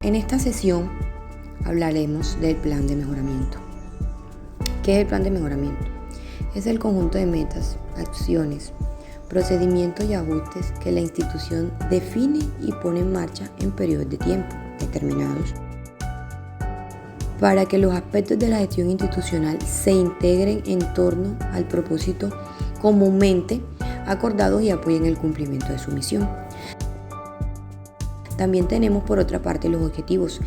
En esta sesión hablaremos del plan de mejoramiento. ¿Qué es el plan de mejoramiento? Es el conjunto de metas, acciones, procedimientos y ajustes que la institución define y pone en marcha en periodos de tiempo determinados para que los aspectos de la gestión institucional se integren en torno al propósito comúnmente acordados y apoyen el cumplimiento de su misión. También tenemos por otra parte los objetivos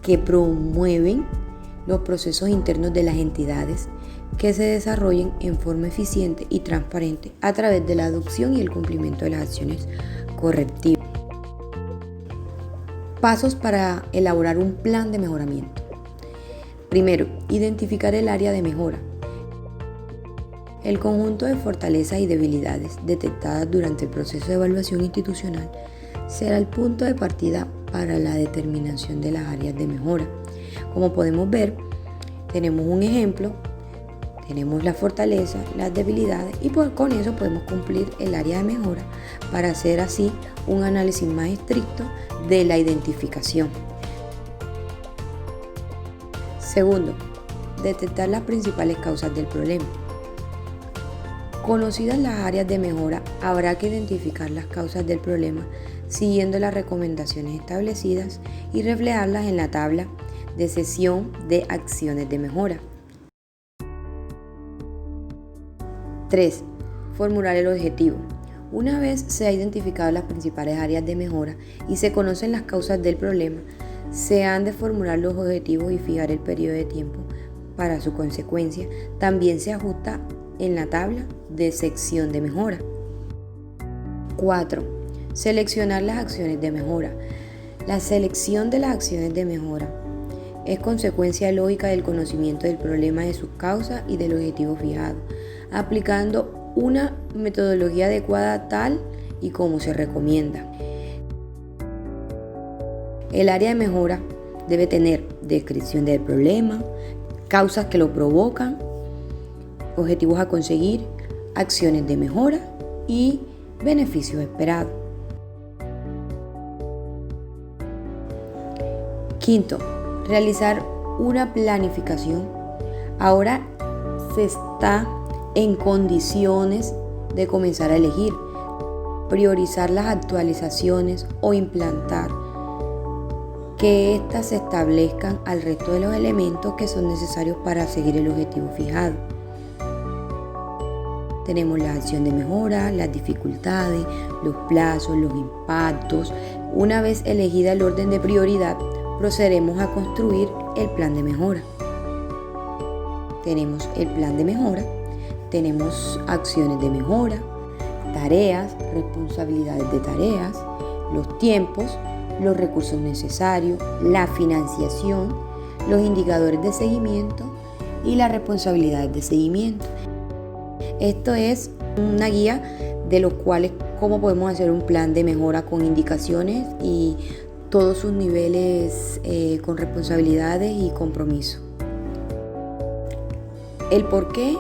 que promueven los procesos internos de las entidades que se desarrollen en forma eficiente y transparente a través de la adopción y el cumplimiento de las acciones correctivas. Pasos para elaborar un plan de mejoramiento. Primero, identificar el área de mejora. El conjunto de fortalezas y debilidades detectadas durante el proceso de evaluación institucional será el punto de partida para la determinación de las áreas de mejora. Como podemos ver, tenemos un ejemplo, tenemos las fortalezas, las debilidades y con eso podemos cumplir el área de mejora para hacer así un análisis más estricto de la identificación. Segundo, detectar las principales causas del problema. Conocidas las áreas de mejora, habrá que identificar las causas del problema siguiendo las recomendaciones establecidas y reflejarlas en la tabla de sesión de acciones de mejora. 3. Formular el objetivo. Una vez se ha identificado las principales áreas de mejora y se conocen las causas del problema, se han de formular los objetivos y fijar el periodo de tiempo para su consecuencia. También se ajusta en la tabla de sección de mejora. 4. Seleccionar las acciones de mejora. La selección de las acciones de mejora es consecuencia lógica del conocimiento del problema, de sus causas y del objetivo fijado, aplicando una metodología adecuada tal y como se recomienda. El área de mejora debe tener descripción del problema, causas que lo provocan, objetivos a conseguir, acciones de mejora y beneficios esperados. Quinto, realizar una planificación. Ahora se está en condiciones de comenzar a elegir, priorizar las actualizaciones o implantar que éstas se establezcan al resto de los elementos que son necesarios para seguir el objetivo fijado. Tenemos la acción de mejora, las dificultades, los plazos, los impactos. Una vez elegida el orden de prioridad, procederemos a construir el plan de mejora. Tenemos el plan de mejora, tenemos acciones de mejora, tareas, responsabilidades de tareas, los tiempos, los recursos necesarios, la financiación, los indicadores de seguimiento y las responsabilidades de seguimiento. Esto es una guía de los cuales cómo podemos hacer un plan de mejora con indicaciones y todos sus niveles con responsabilidades y compromiso. El por qué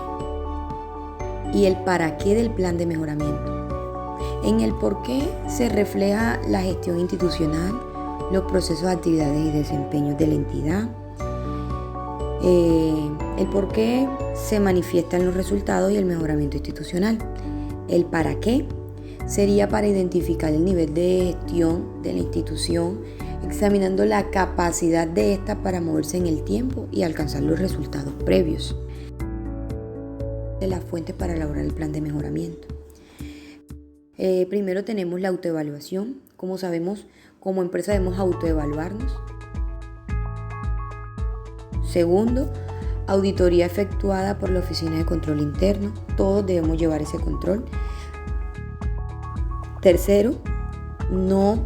y el para qué del plan de mejoramiento. En el por qué se refleja la gestión institucional, los procesos, actividades y desempeños de la entidad. El por qué se manifiestan los resultados y el mejoramiento institucional. El para qué sería para identificar el nivel de gestión de la institución, examinando la capacidad de ésta para moverse en el tiempo y alcanzar los resultados previos. De las fuentes para elaborar el plan de mejoramiento. Primero tenemos la autoevaluación. Como sabemos, como empresa debemos autoevaluarnos. Segundo, auditoría efectuada por la Oficina de Control Interno. Todos debemos llevar ese control. Tercero, no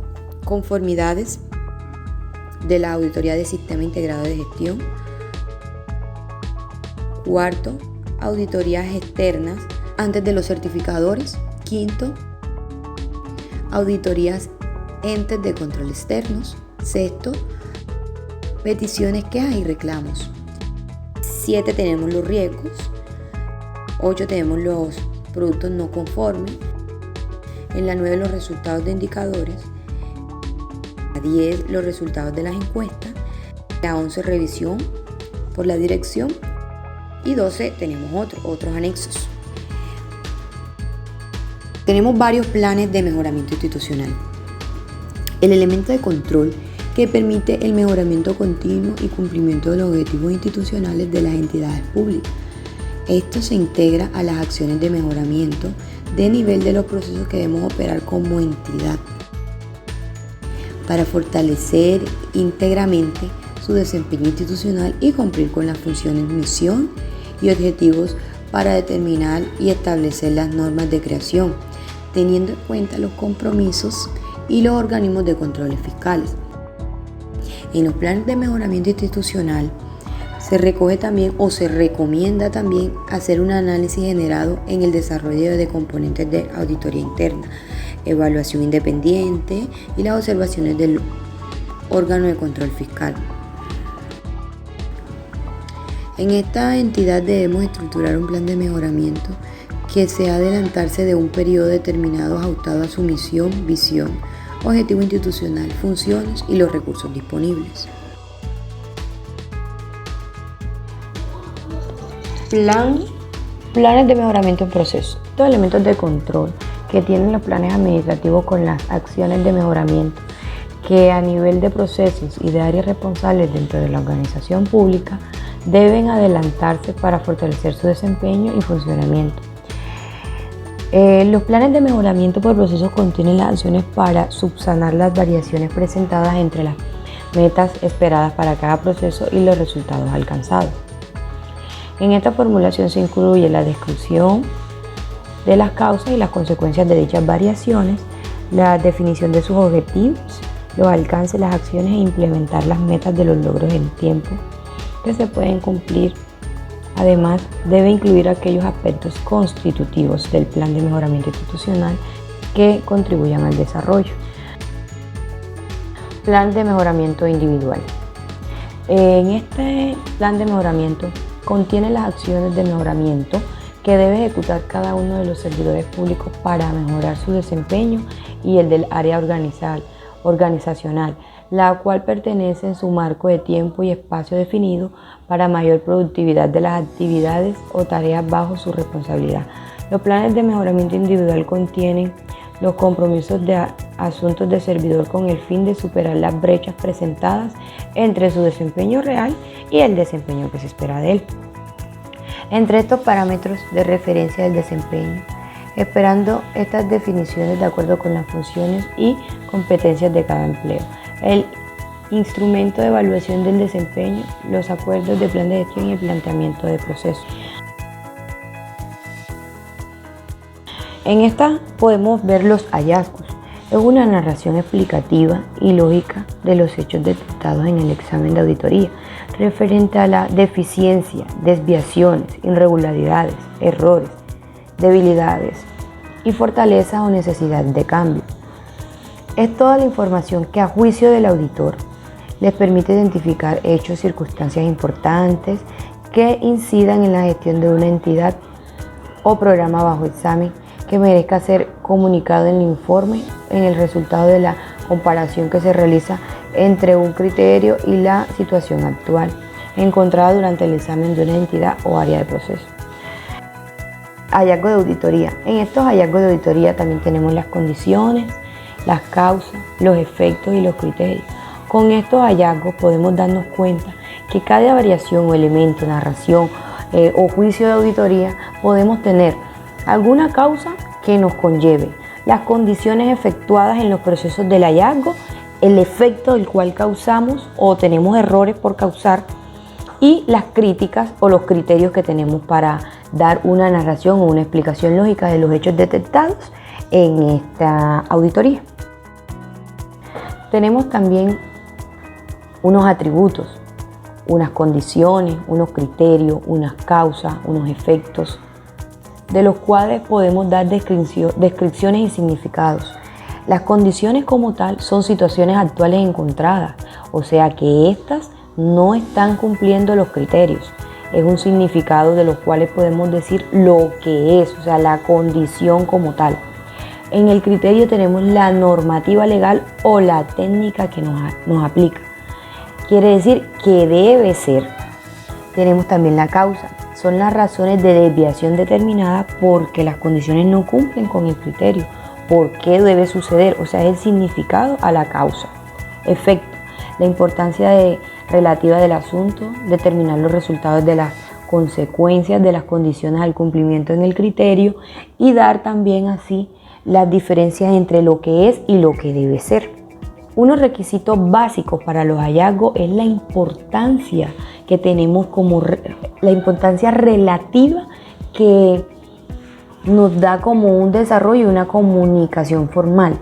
conformidades de la auditoría de Sistema Integrado de Gestión. Cuarto, auditorías externas antes de los certificadores. Quinto, auditorías entes de control externos. Sexto, peticiones, quejas y reclamos. 7 tenemos los riesgos. 8 tenemos los productos no conformes. En la 9 los resultados de indicadores. 10 los resultados de las encuestas, la 11 revisión por la dirección y 12 tenemos otros anexos. Tenemos varios planes de mejoramiento institucional. El elemento de control que permite el mejoramiento continuo y cumplimiento de los objetivos institucionales de las entidades públicas. Esto se integra a las acciones de mejoramiento de nivel de los procesos que debemos operar como entidad para fortalecer íntegramente su desempeño institucional y cumplir con las funciones, misión y objetivos para determinar y establecer las normas de creación, teniendo en cuenta los compromisos y los organismos de controles fiscales. En los planes de mejoramiento institucional se recoge también o se recomienda también hacer un análisis generado en el desarrollo de componentes de auditoría interna, evaluación independiente y las observaciones del órgano de control fiscal. En esta entidad debemos estructurar un plan de mejoramiento que sea adelantarse de un periodo determinado ajustado a su misión, visión, objetivo institucional, funciones y los recursos disponibles. Planes de mejoramiento en proceso. Estos elementos de control que tienen los planes administrativos con las acciones de mejoramiento que a nivel de procesos y de áreas responsables dentro de la organización pública deben adelantarse para fortalecer su desempeño y funcionamiento. Los planes de mejoramiento por procesos contienen las acciones para subsanar las variaciones presentadas entre las metas esperadas para cada proceso y los resultados alcanzados. En esta formulación se incluye la descripción de las causas y las consecuencias de dichas variaciones, la definición de sus objetivos, los alcances, las acciones e implementar las metas de los logros en tiempo que se pueden cumplir. Además, debe incluir aquellos aspectos constitutivos del plan de mejoramiento institucional que contribuyan al desarrollo. Plan de mejoramiento individual. En este plan de mejoramiento contiene las acciones de mejoramiento que debe ejecutar cada uno de los servidores públicos para mejorar su desempeño y el del área organizacional, la cual pertenece en su marco de tiempo y espacio definido para mayor productividad de las actividades o tareas bajo su responsabilidad. Los planes de mejoramiento individual contienen los compromisos de asuntos de servidor con el fin de superar las brechas presentadas entre su desempeño real y el desempeño que se espera de él. Entre estos parámetros de referencia del desempeño, esperando estas definiciones de acuerdo con las funciones y competencias de cada empleo. El instrumento de evaluación del desempeño, los acuerdos de plan de gestión y el planteamiento de procesos. En esta podemos ver los hallazgos. Es una narración explicativa y lógica de los hechos detectados en el examen de auditoría, referente a la deficiencia, desviaciones, irregularidades, errores, debilidades y fortalezas o necesidades de cambio. Es toda la información que a juicio del auditor les permite identificar hechos, circunstancias importantes que incidan en la gestión de una entidad o programa bajo examen que merezca ser comunicado en el informe en el resultado de la comparación que se realiza entre un criterio y la situación actual encontrada durante el examen de una entidad o área de proceso. Hallazgo de auditoría. En estos hallazgos de auditoría también tenemos las condiciones, las causas, los efectos y los criterios. Con estos hallazgos podemos darnos cuenta que cada variación o elemento, narración o juicio de auditoría podemos tener alguna causa que nos conlleve, las condiciones efectuadas en los procesos del hallazgo, el efecto del cual causamos o tenemos errores por causar y las críticas o los criterios que tenemos para dar una narración o una explicación lógica de los hechos detectados en esta auditoría. Tenemos también unos atributos, unas condiciones, unos criterios, unas causas, unos efectos, de los cuales podemos dar descripciones y significados. Las condiciones como tal son situaciones actuales encontradas, o sea que estas no están cumpliendo los criterios. Es un significado de los cuales podemos decir lo que es, o sea, la condición como tal. En el criterio tenemos la normativa legal o la técnica que nos aplica. Quiere decir que debe ser. Tenemos también la causa. Son las razones de desviación determinadas porque las condiciones no cumplen con el criterio. ¿Por qué debe suceder? O sea, es el significado a la causa. Efecto. La importancia relativa del asunto, determinar los resultados de las consecuencias de las condiciones al cumplimiento en el criterio y dar también así las diferencias entre lo que es y lo que debe ser. Unos requisitos básicos para los hallazgos es la importancia que tenemos la importancia relativa que nos da como un desarrollo y una comunicación formal.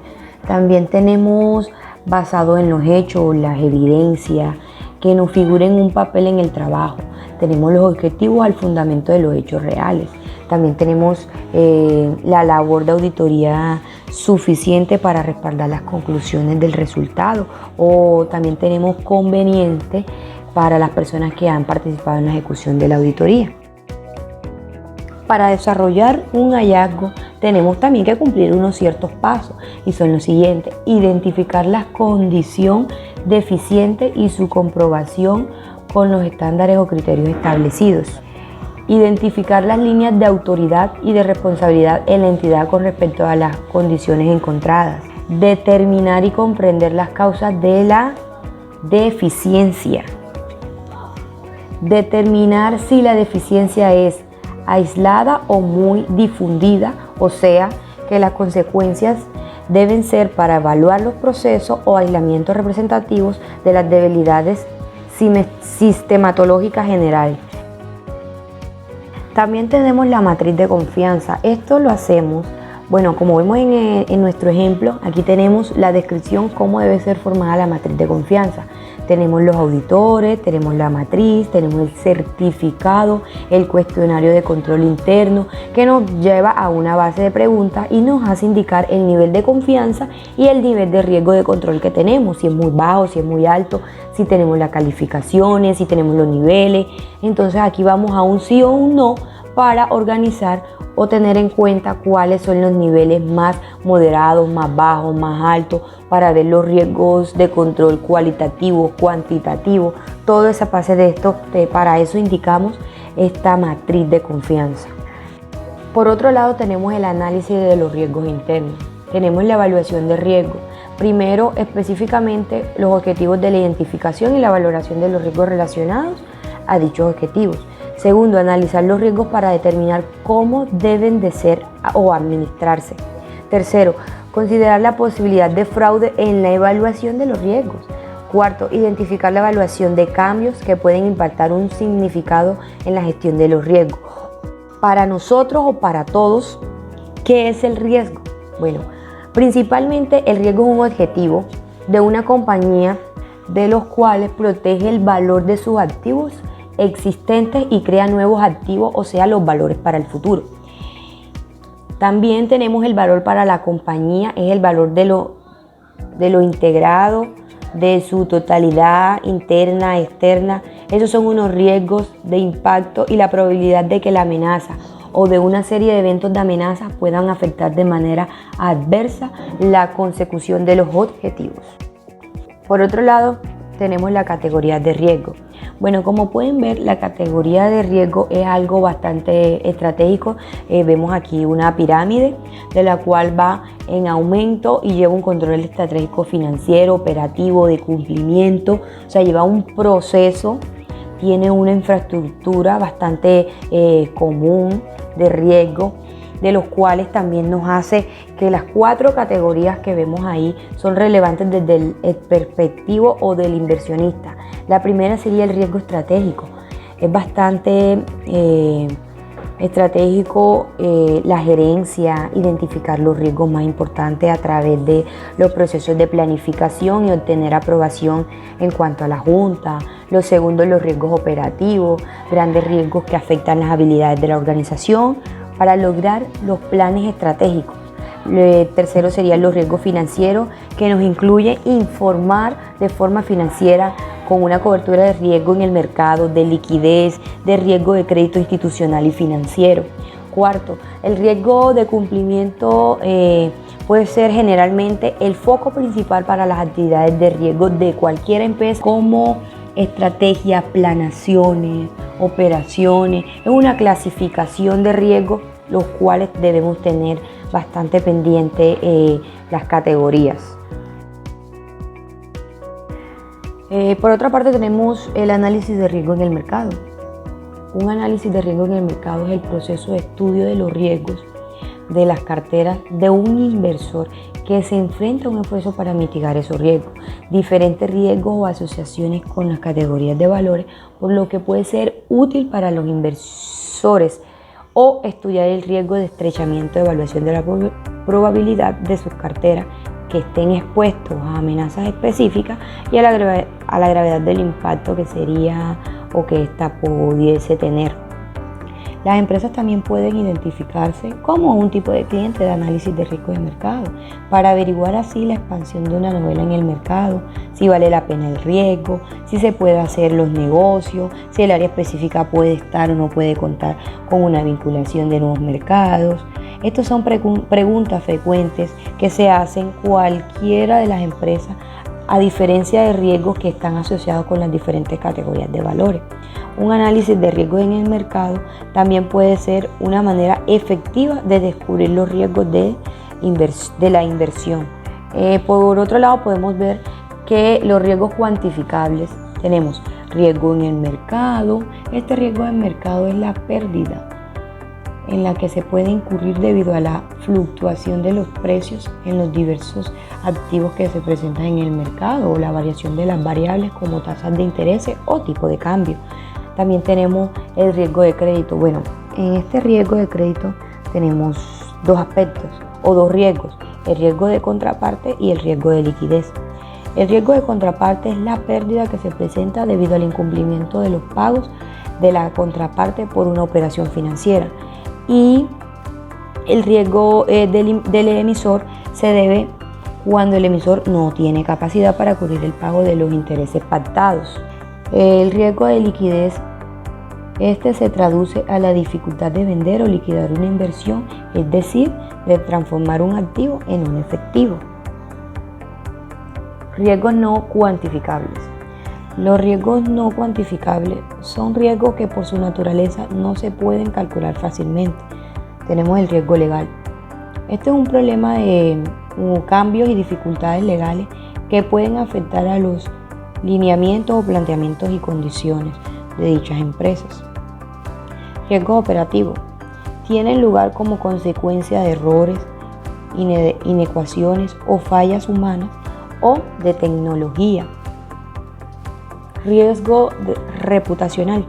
También tenemos basado en los hechos, las evidencias, que nos figuren un papel en el trabajo. Tenemos los objetivos al fundamento de los hechos reales. También tenemos la labor de auditoría suficiente para respaldar las conclusiones del resultado, o también tenemos conveniente para las personas que han participado en la ejecución de la auditoría. Para desarrollar un hallazgo tenemos también que cumplir unos ciertos pasos y son los siguientes: identificar la condición deficiente y su comprobación con los estándares o criterios establecidos. Identificar las líneas de autoridad y de responsabilidad en la entidad con respecto a las condiciones encontradas. Determinar y comprender las causas de la deficiencia. Determinar si la deficiencia es aislada o muy difundida, o sea, que las consecuencias deben ser para evaluar los procesos o aislamientos representativos de las debilidades sistematológicas generales. También tenemos la matriz de confianza. Esto lo hacemos, bueno, como vemos en nuestro ejemplo, aquí tenemos la descripción cómo debe ser formada la matriz de confianza. Tenemos los auditores, tenemos la matriz, tenemos el certificado, el cuestionario de control interno que nos lleva a una base de preguntas y nos hace indicar el nivel de confianza y el nivel de riesgo de control que tenemos, si es muy bajo, si es muy alto, si tenemos las calificaciones, si tenemos los niveles. Entonces aquí vamos a un sí o un no para organizar o tener en cuenta cuáles son los niveles más moderados, más bajos, más altos, para ver los riesgos de control cualitativo, cuantitativo, toda esa fase de esto. Para eso indicamos esta matriz de confianza. Por otro lado tenemos el análisis de los riesgos internos, tenemos la evaluación de riesgos. Primero, específicamente los objetivos de la identificación y la valoración de los riesgos relacionados a dichos objetivos. Segundo, analizar los riesgos para determinar cómo deben de ser o administrarse. Tercero, considerar la posibilidad de fraude en la evaluación de los riesgos. Cuarto, identificar la evaluación de cambios que pueden impactar un significado en la gestión de los riesgos. Para nosotros o para todos, ¿qué es el riesgo? Bueno, principalmente el riesgo es un objetivo de una compañía de los cuales protege el valor de sus activos existentes y crea nuevos activos, o sea, los valores para el futuro. También tenemos el valor para la compañía, es el valor de lo integrado, de su totalidad interna, externa. Esos son unos riesgos de impacto y la probabilidad de que la amenaza o de una serie de eventos de amenaza puedan afectar de manera adversa la consecución de los objetivos. Por otro lado, tenemos la categoría de riesgo. Bueno, como pueden ver, la categoría de riesgo es algo bastante estratégico. Vemos aquí una pirámide de la cual va en aumento y lleva un control estratégico financiero, operativo, de cumplimiento. O sea, lleva un proceso, tiene una infraestructura bastante común de riesgo, de los cuales también nos hace que las 4 categorías que vemos ahí son relevantes desde el perspectivo o del inversionista. La primera sería el riesgo estratégico. Es bastante estratégico la gerencia, identificar los riesgos más importantes a través de los procesos de planificación y obtener aprobación en cuanto a la junta. Lo segundo, los riesgos operativos, grandes riesgos que afectan las habilidades de la organización para lograr los planes estratégicos. El tercero serían los riesgos financieros, que nos incluye informar de forma financiera con una cobertura de riesgo en el mercado, de liquidez, de riesgo de crédito institucional y financiero. Cuarto, el riesgo de cumplimiento puede ser generalmente el foco principal para las actividades de riesgo de cualquier empresa, como estrategias, planaciones, operaciones. Es una clasificación de riesgos, los cuales debemos tener bastante pendiente las categorías. Por otra parte, tenemos el análisis de riesgo en el mercado. Un análisis de riesgo en el mercado es el proceso de estudio de los riesgos de las carteras de un inversor que se enfrenta a un esfuerzo para mitigar esos riesgos, diferentes riesgos o asociaciones con las categorías de valores, por lo que puede ser útil para los inversores, o estudiar el riesgo de estrechamiento de evaluación de la probabilidad de sus carteras que estén expuestos a amenazas específicas y a la gravedad del impacto que sería o que ésta pudiese tener. Las empresas también pueden identificarse como un tipo de cliente de análisis de riesgo de mercado para averiguar así la expansión de una novela en el mercado, si vale la pena el riesgo, si se puede hacer los negocios, si el área específica puede estar o no puede contar con una vinculación de nuevos mercados. Estas son preguntas frecuentes que se hacen cualquiera de las empresas, a diferencia de riesgos que están asociados con las diferentes categorías de valores. Un análisis de riesgos en el mercado también puede ser una manera efectiva de descubrir los riesgos de la inversión. Por otro lado, podemos ver que los riesgos cuantificables, tenemos riesgo en el mercado. Este riesgo en el mercado es la pérdida en la que se puede incurrir debido a la fluctuación de los precios en los diversos activos que se presentan en el mercado, o la variación de las variables como tasas de interés o tipo de cambio. También tenemos el riesgo de crédito. Bueno, en este riesgo de crédito tenemos dos aspectos o dos riesgos: el riesgo de contraparte y el riesgo de liquidez. El riesgo de contraparte es la pérdida que se presenta debido al incumplimiento de los pagos de la contraparte por una operación financiera. Y el riesgo del emisor se debe cuando el emisor no tiene capacidad para cubrir el pago de los intereses pactados. El riesgo de liquidez, este se traduce a la dificultad de vender o liquidar una inversión, es decir, de transformar un activo en un efectivo. Riesgos no cuantificables. Los riesgos no cuantificables son riesgos que por su naturaleza no se pueden calcular fácilmente. Tenemos el riesgo legal. Este es un problema de cambios y dificultades legales que pueden afectar a los lineamientos o planteamientos y condiciones de dichas empresas. Riesgos operativos. Tienen lugar como consecuencia de errores, inecuaciones o fallas humanas o de tecnología. Riesgo reputacional.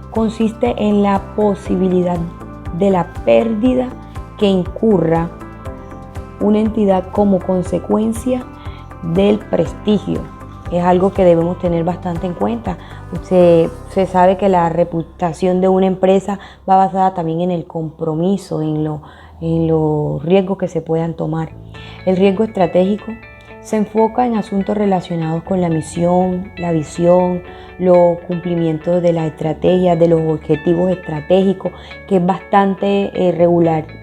Consiste en la posibilidad de la pérdida que incurra una entidad como consecuencia del prestigio. Es algo que debemos tener bastante en cuenta. Se sabe que la reputación de una empresa va basada también en el compromiso, en los riesgos que se puedan tomar. El riesgo estratégico se enfoca en asuntos relacionados con la misión, la visión, los cumplimientos de las estrategias, de los objetivos estratégicos, que es bastante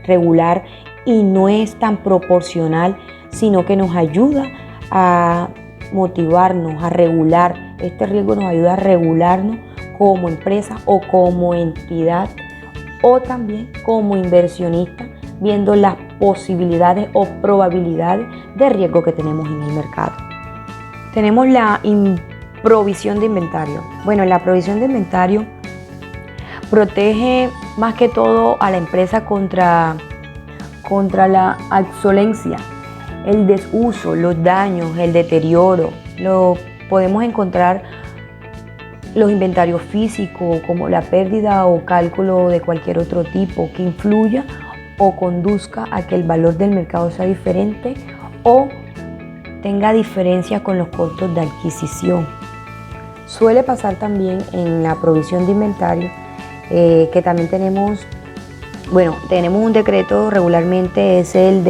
regular y no es tan proporcional, sino que nos ayuda a motivarnos, a regular. Este riesgo nos ayuda a regularnos como empresa o como entidad, o también como inversionista, viendo las posibilidades o probabilidades de riesgo que tenemos en el mercado. Tenemos la provisión de inventario. Bueno, la provisión de inventario protege más que todo a la empresa contra la obsolencia, el desuso, los daños, el deterioro. Lo podemos encontrar los inventarios físicos, como la pérdida o cálculo de cualquier otro tipo que influya o conduzca a que el valor del mercado sea diferente o tenga diferencia con los costos de adquisición. Suele pasar también en la provisión de inventario que también tenemos un decreto regularmente, es el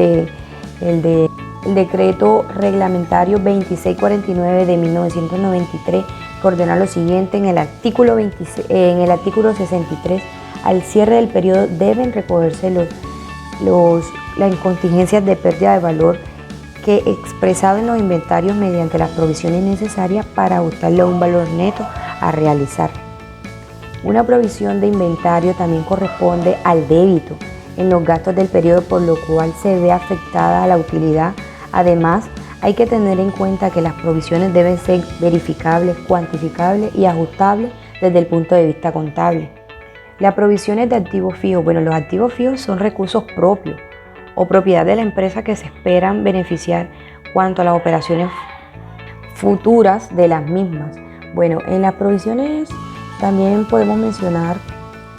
decreto reglamentario 2649 de 1993, que ordena lo siguiente: en el artículo 63, al cierre del periodo deben recogerse las contingencias de pérdida de valor que expresado en los inventarios mediante las provisiones necesarias para ajustarle a un valor neto a realizar. Una provisión de inventario también corresponde al débito en los gastos del periodo, por lo cual se ve afectada la utilidad. Además, hay que tener en cuenta que las provisiones deben ser verificables, cuantificables y ajustables desde el punto de vista contable. Las provisiones de activos fijos. Bueno, los activos fijos son recursos propios o propiedad de la empresa que se esperan beneficiar cuanto a las operaciones futuras de las mismas. Bueno, en las provisiones también podemos mencionar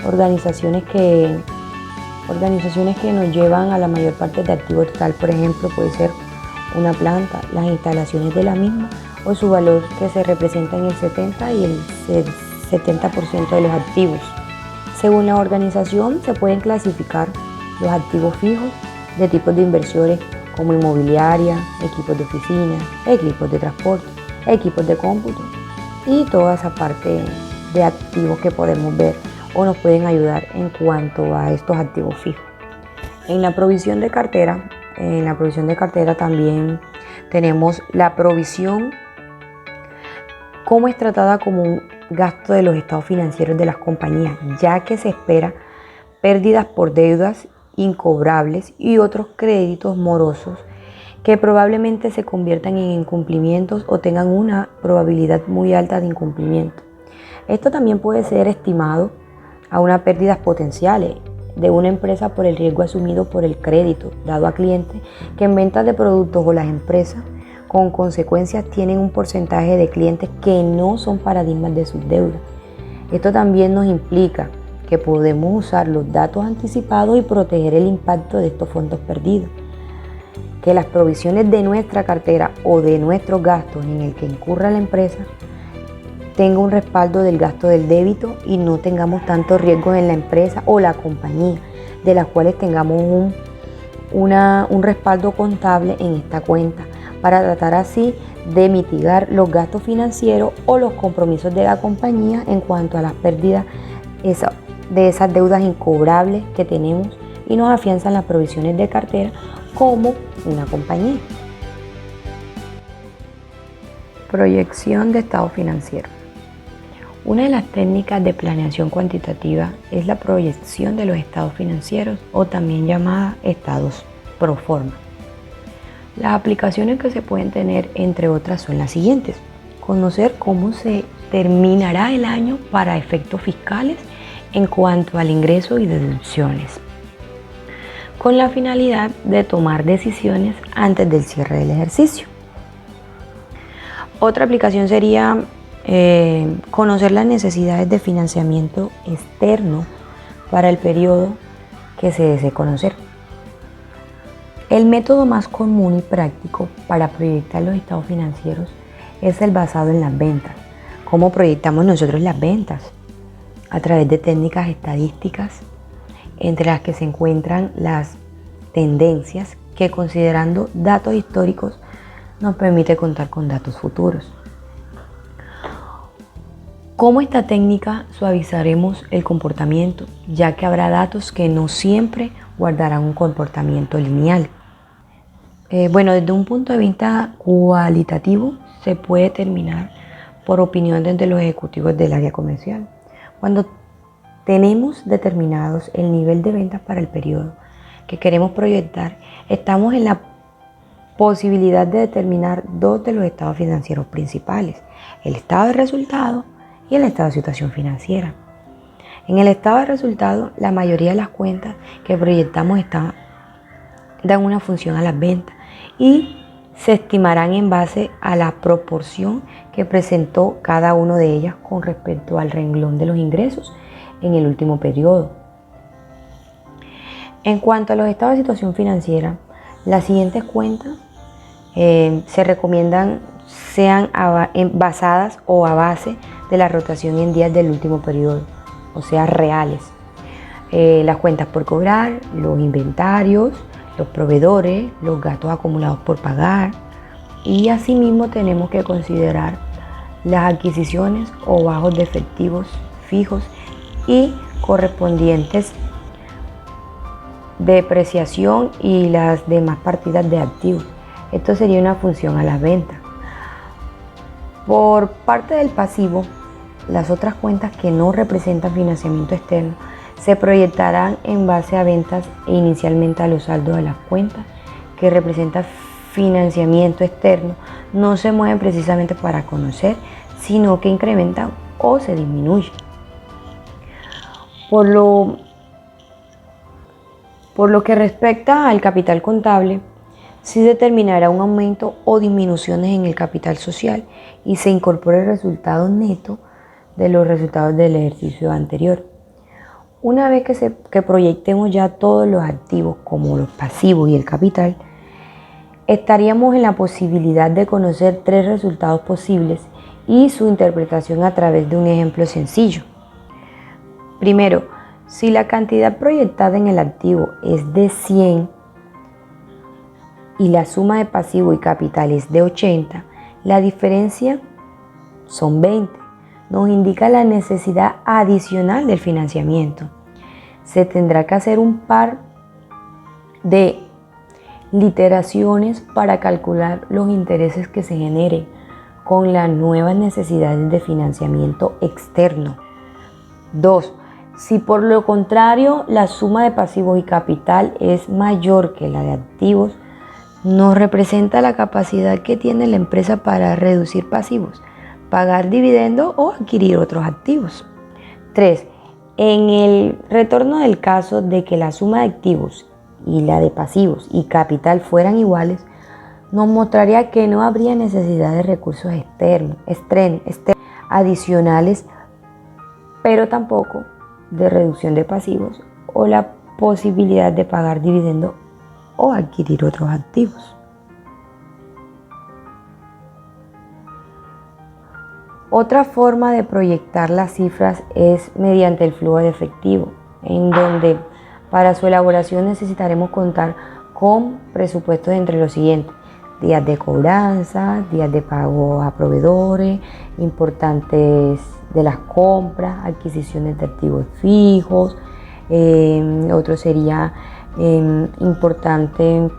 organizaciones que nos llevan a la mayor parte de activo total. Por ejemplo, puede ser una planta, las instalaciones de la misma o su valor, que se representa en el 70 y el 70% de los activos. Según la organización, se pueden clasificar los activos fijos de tipos de inversiones como inmobiliaria, equipos de oficina, equipos de transporte, equipos de cómputo y toda esa parte de activos que podemos ver o nos pueden ayudar en cuanto a estos activos fijos. En la provisión de cartera también tenemos la provisión, como es tratada como un gasto de los estados financieros de las compañías, ya que se espera pérdidas por deudas incobrables y otros créditos morosos que probablemente se conviertan en incumplimientos o tengan una probabilidad muy alta de incumplimiento. Esto también puede ser estimado a unas pérdidas potenciales de una empresa por el riesgo asumido por el crédito dado a clientes que en ventas de productos o las empresas con consecuencias tienen un porcentaje de clientes que no son paradigmas de sus deudas. Esto también nos implica que podemos usar los datos anticipados y proteger el impacto de estos fondos perdidos. Que las provisiones de nuestra cartera o de nuestros gastos en el que incurra la empresa tenga un respaldo del gasto del débito y no tengamos tantos riesgos en la empresa o la compañía, de las cuales tengamos un respaldo contable en esta cuenta, para tratar así de mitigar los gastos financieros o los compromisos de la compañía en cuanto a las pérdidas de esas deudas incobrables que tenemos, y nos afianzan las provisiones de cartera como una compañía. Proyección de estado financiero. Una de las técnicas de planeación cuantitativa es la proyección de los estados financieros, o también llamada estados pro forma. Las aplicaciones que se pueden tener, entre otras, son las siguientes: conocer cómo se terminará el año para efectos fiscales en cuanto al ingreso y deducciones, con la finalidad de tomar decisiones antes del cierre del ejercicio. Otra aplicación sería conocer las necesidades de financiamiento externo para el periodo que se desee conocer. El método más común y práctico para proyectar los estados financieros es el basado en las ventas. ¿Cómo proyectamos nosotros las ventas? A través de técnicas estadísticas, entre las que se encuentran las tendencias, que considerando datos históricos nos permite contar con datos futuros. Como esta técnica suavizaremos el comportamiento, ya que habrá datos que no siempre guardarán un comportamiento lineal. Desde un punto de vista cualitativo se puede determinar por opinión de los ejecutivos del área comercial. Cuando tenemos determinados el nivel de ventas para el periodo que queremos proyectar, estamos en la posibilidad de determinar dos de los estados financieros principales: el estado de resultado y el estado de situación financiera. En el estado de resultado, la mayoría de las cuentas que proyectamos dan una función a las ventas y se estimarán en base a la proporción que presentó cada una de ellas con respecto al renglón de los ingresos en el último periodo. En cuanto a los estados de situación financiera, las siguientes cuentas se recomiendan sean basadas o a base de la rotación en días del último periodo, o sea, reales. Las cuentas por cobrar, los inventarios, los proveedores, los gastos acumulados por pagar, y asimismo tenemos que considerar las adquisiciones o bajos de efectivos fijos y correspondientes depreciación y las demás partidas de activos. Esto sería una función a las ventas. Por parte del pasivo, las otras cuentas que no representan financiamiento externo se proyectarán en base a ventas e inicialmente a los saldos de las cuentas que representan financiamiento externo. No se mueven precisamente para conocer, sino que incrementan o se disminuyen. Por lo que respecta al capital contable, sí determinará un aumento o disminuciones en el capital social y se incorpora el resultado neto de los resultados del ejercicio anterior. Una vez que proyectemos ya todos los activos como los pasivos y el capital, estaríamos en la posibilidad de conocer 3 resultados posibles y su interpretación a través de un ejemplo sencillo. Primero, si la cantidad proyectada en el activo es de 100 y la suma de pasivo y capital es de 80, la diferencia son 20. Nos indica la necesidad adicional del financiamiento. Se tendrá que hacer un par de iteraciones para calcular los intereses que se generen con las nuevas necesidades de financiamiento externo. 2. Si por lo contrario la suma de pasivos y capital es mayor que la de activos, nos representa la capacidad que tiene la empresa para reducir pasivos, pagar dividendos o adquirir otros activos. 3. En el retorno del caso de que la suma de activos y la de pasivos y capital fueran iguales, nos mostraría que no habría necesidad de recursos externos adicionales, pero tampoco de reducción de pasivos o la posibilidad de pagar dividendos o adquirir otros activos. Otra forma de proyectar las cifras es mediante el flujo de efectivo, en donde para su elaboración necesitaremos contar con presupuestos entre los siguientes: días de cobranza, días de pago a proveedores, importantes de las compras, adquisiciones de activos fijos, otro sería importante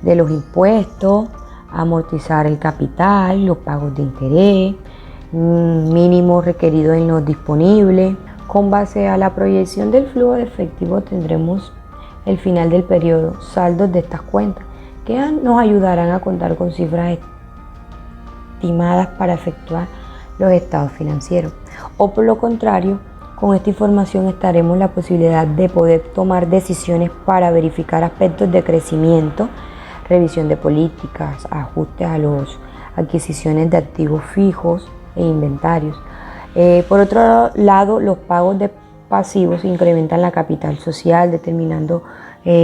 de los impuestos, amortizar el capital, los pagos de interés, mínimo requerido en los disponibles. Con base a la proyección del flujo de efectivo tendremos el final del periodo, saldos de estas cuentas, que nos ayudarán a contar con cifras estimadas para efectuar los estados financieros. O por lo contrario, con esta información estaremos en la posibilidad de poder tomar decisiones para verificar aspectos de crecimiento, revisión de políticas, ajustes a las adquisiciones de activos fijos e inventarios. Por otro lado, los pagos de pasivos incrementan la capital social, determinando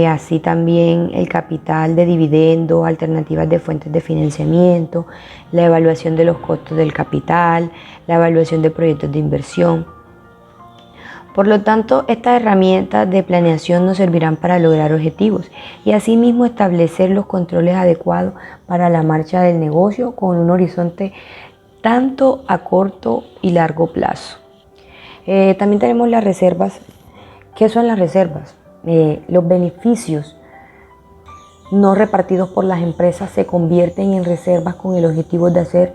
así también el capital de dividendos, alternativas de fuentes de financiamiento, la evaluación de los costos del capital, la evaluación de proyectos de inversión. Por lo tanto, estas herramientas de planeación nos servirán para lograr objetivos y asimismo establecer los controles adecuados para la marcha del negocio con un horizonte tanto a corto y largo plazo. También tenemos las reservas. ¿Qué son las reservas? Los beneficios no repartidos por las empresas se convierten en reservas con el objetivo de hacer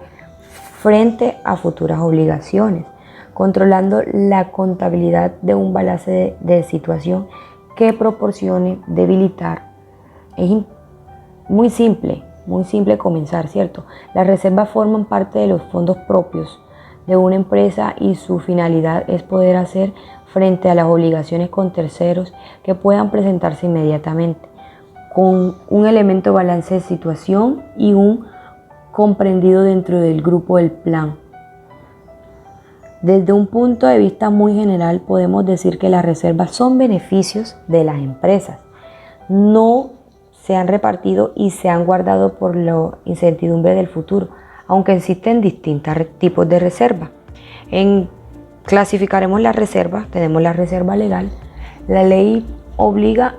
frente a futuras obligaciones, controlando la contabilidad de un balance de situación que proporcione debilitar. Es muy simple comenzar, ¿cierto? Las reservas forman parte de los fondos propios de una empresa y su finalidad es poder hacer frente a las obligaciones con terceros que puedan presentarse inmediatamente, con un elemento balance de situación y un comprendido dentro del grupo del plan. Desde un punto de vista muy general, podemos decir que las reservas son beneficios de las empresas. No se han repartido y se han guardado por la incertidumbre del futuro, aunque existen distintos tipos de reserva. Clasificaremos las reservas. Tenemos la reserva legal. La ley obliga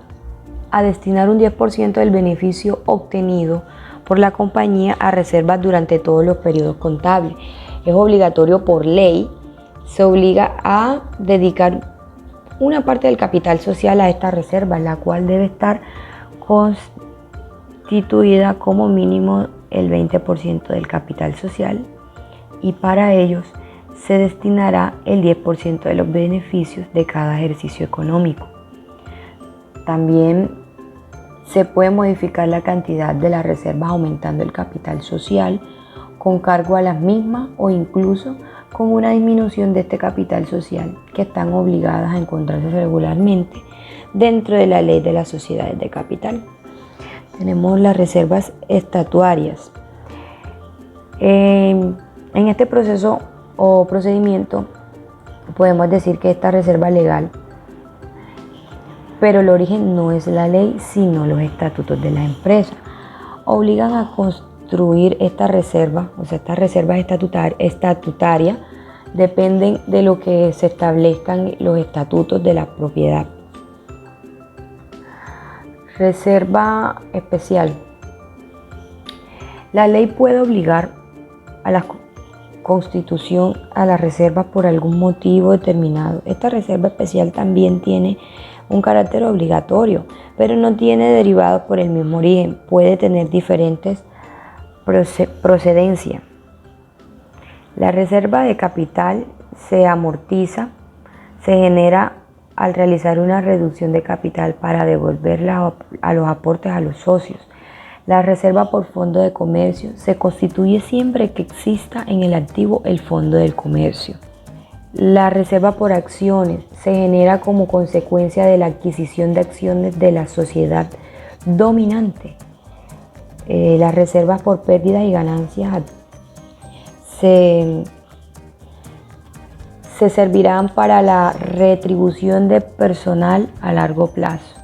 a destinar un 10% del beneficio obtenido por la compañía a reservas durante todos los periodos contables. Es obligatorio por ley. Se obliga a dedicar una parte del capital social a esta reserva, la cual debe estar constituida como mínimo el 20% del capital social, y para ellos se destinará el 10% de los beneficios de cada ejercicio económico. También se puede modificar la cantidad de las reservas aumentando el capital social con cargo a las mismas o incluso con una disminución de este capital social, que están obligadas a encontrarse regularmente dentro de la ley de las sociedades de capital. Tenemos las reservas estatuarias. En este proceso o procedimiento podemos decir que esta reserva legal, pero el origen no es la ley, sino los estatutos de la empresa, obligan a construir esta reserva, o sea, estas reservas estatutarias dependen de lo que se establezcan los estatutos de la propiedad. Reserva especial. La ley puede obligar a la constitución a la reserva por algún motivo determinado. Esta reserva especial también tiene un carácter obligatorio, pero no tiene derivados por el mismo origen. Puede tener diferentes procedencias. La reserva de capital se amortiza, se genera al realizar una reducción de capital para devolverla a los aportes a los socios. La reserva por fondo de comercio se constituye siempre que exista en el activo el fondo del comercio. La reserva por acciones se genera como consecuencia de la adquisición de acciones de la sociedad dominante. Las reservas por pérdidas y ganancias se servirán para la retribución de personal a largo plazo.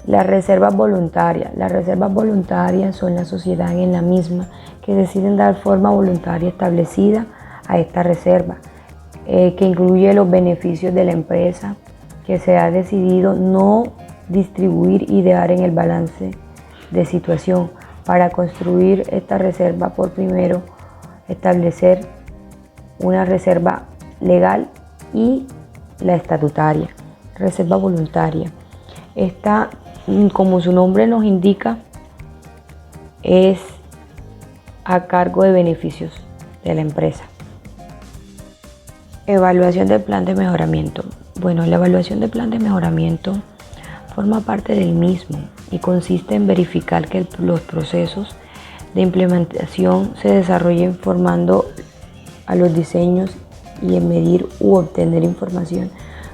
Las reservas voluntarias. Las reservas voluntarias son las sociedades en la misma que deciden dar forma voluntaria establecida a esta reserva, que incluye los beneficios de la empresa que se ha decidido no distribuir y dejar en el balance de situación. Para construir esta reserva, por primero establecer una reserva legal y la estatutaria. Reserva voluntaria. Esta, como su nombre nos indica, es a cargo de beneficios de la empresa. Evaluación del plan de mejoramiento. Bueno, la evaluación del plan de mejoramiento forma parte del mismo y consiste en verificar que los procesos de implementación se desarrollen formando a los diseños y en medir u obtener información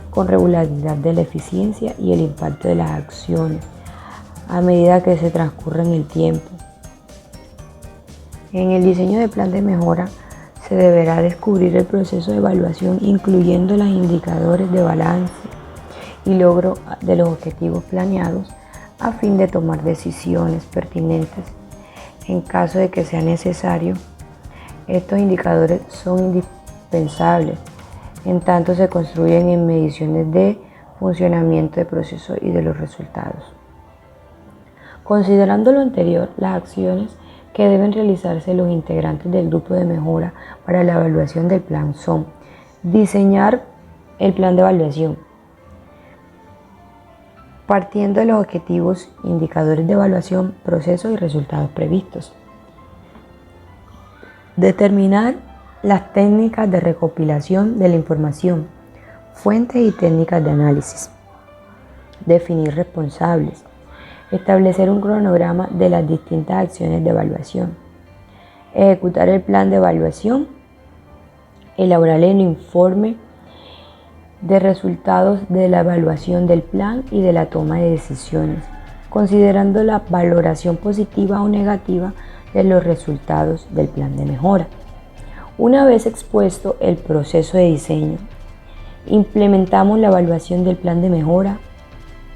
con regularidad de la eficiencia y el impacto de las acciones a medida que se transcurre en el tiempo. En el diseño de plan de mejora se deberá descubrir el proceso de evaluación, incluyendo los indicadores de balance y logro de los objetivos planeados, a fin de tomar decisiones pertinentes. En caso de que sea necesario, estos indicadores son indispensables, en tanto se construyen en mediciones de funcionamiento del proceso y de los resultados. Considerando lo anterior, las acciones que deben realizarse los integrantes del grupo de mejora para la evaluación del plan son: diseñar el plan de evaluación, partiendo de los objetivos, indicadores de evaluación, procesos y resultados previstos. Determinar las técnicas de recopilación de la información, fuentes y técnicas de análisis. Definir responsables. Establecer un cronograma de las distintas acciones de evaluación. Ejecutar el plan de evaluación. Elaborar el informe de resultados de la evaluación del plan y de la toma de decisiones, considerando la valoración positiva o negativa de los resultados del plan de mejora. Una vez expuesto el proceso de diseño, implementamos la evaluación del plan de mejora.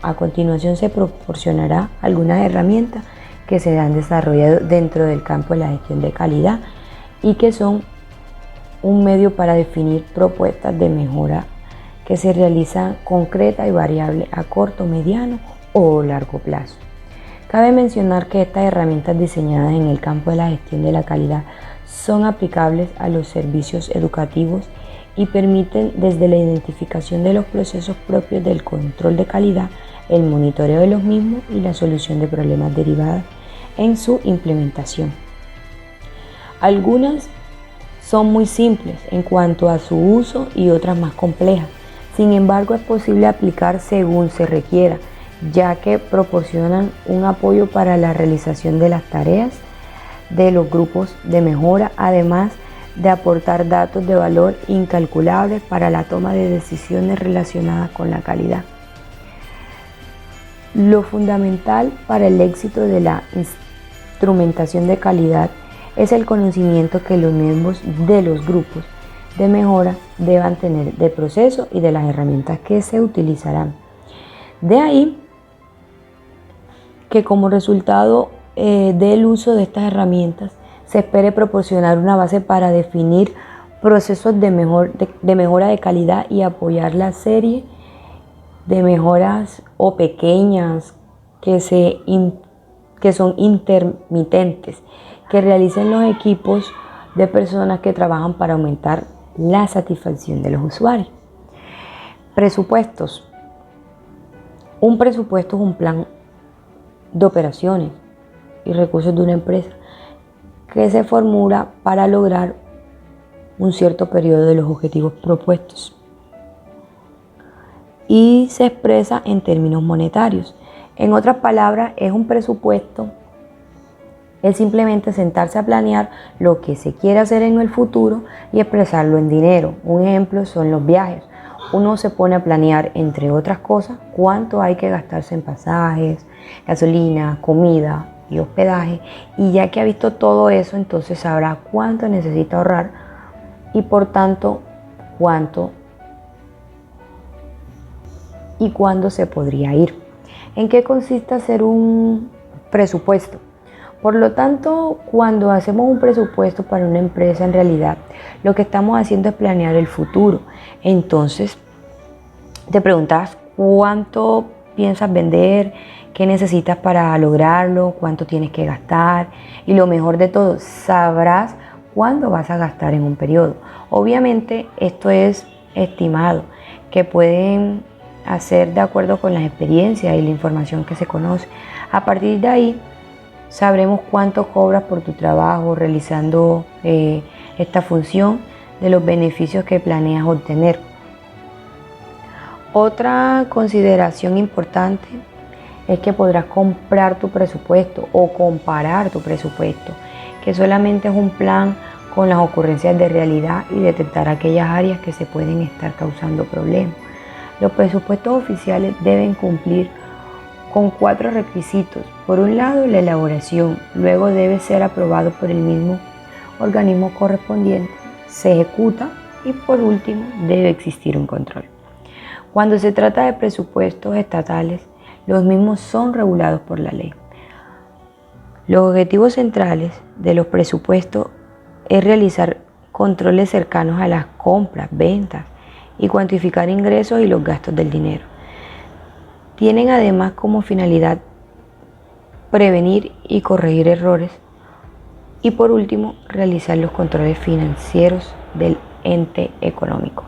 A continuación se proporcionará algunas herramientas que se han desarrollado dentro del campo de la gestión de calidad y que son un medio para definir propuestas de mejora que se realizan concreta y variable a corto, mediano o largo plazo. Cabe mencionar que estas herramientas diseñadas en el campo de la gestión de la calidad son aplicables a los servicios educativos y permiten desde la identificación de los procesos propios del control de calidad, el monitoreo de los mismos y la solución de problemas derivados en su implementación. Algunas son muy simples en cuanto a su uso y otras más complejas. Sin embargo, es posible aplicar según se requiera, ya que proporcionan un apoyo para la realización de las tareas de los grupos de mejora, además de aportar datos de valor incalculables para la toma de decisiones relacionadas con la calidad. Lo fundamental para el éxito de la instrumentación de calidad es el conocimiento que los miembros de los grupos de mejora deban tener del proceso y de las herramientas que se utilizarán. De ahí que como resultado del uso de estas herramientas se espere proporcionar una base para definir procesos de mejora de calidad y apoyar la serie de mejoras o pequeñas que son intermitentes, que realicen los equipos de personas que trabajan para aumentar la satisfacción de los usuarios. Presupuestos. Un presupuesto es un plan de operaciones y recursos de una empresa que se formula para lograr un cierto periodo de los objetivos propuestos y se expresa en términos monetarios. En otras palabras, es un presupuesto, es simplemente sentarse a planear lo que se quiere hacer en el futuro y expresarlo en dinero. Un ejemplo son los viajes. Uno se pone a planear, entre otras cosas, cuánto hay que gastarse en pasajes, gasolina, comida y hospedaje, y ya que ha visto todo eso, entonces sabrá cuánto necesita ahorrar y por tanto cuánto y cuándo se podría ir. ¿En qué consiste hacer un presupuesto? Por lo tanto, cuando hacemos un presupuesto para una empresa, en realidad lo que estamos haciendo es planear el futuro. Entonces, te preguntas cuánto piensas vender, qué necesitas para lograrlo, cuánto tienes que gastar y lo mejor de todo, sabrás cuándo vas a gastar en un periodo. Obviamente, esto es estimado, que pueden hacer de acuerdo con las experiencias y la información que se conoce. A partir de ahí, sabremos cuánto cobras por tu trabajo realizando esta función, de los beneficios que planeas obtener. Otra consideración importante es que podrás comprar tu presupuesto o comparar tu presupuesto, que solamente es un plan con las ocurrencias de realidad y detectar aquellas áreas que se pueden estar causando problemas. Los presupuestos oficiales deben cumplir con 4 requisitos. Por un lado, la elaboración, luego debe ser aprobado por el mismo organismo correspondiente, se ejecuta y por último debe existir un control. Cuando se trata de presupuestos estatales, los mismos son regulados por la ley. Los objetivos centrales de los presupuestos es realizar controles cercanos a las compras, ventas y cuantificar ingresos y los gastos del dinero. Tienen además como finalidad prevenir y corregir errores y por último realizar los controles financieros del ente económico.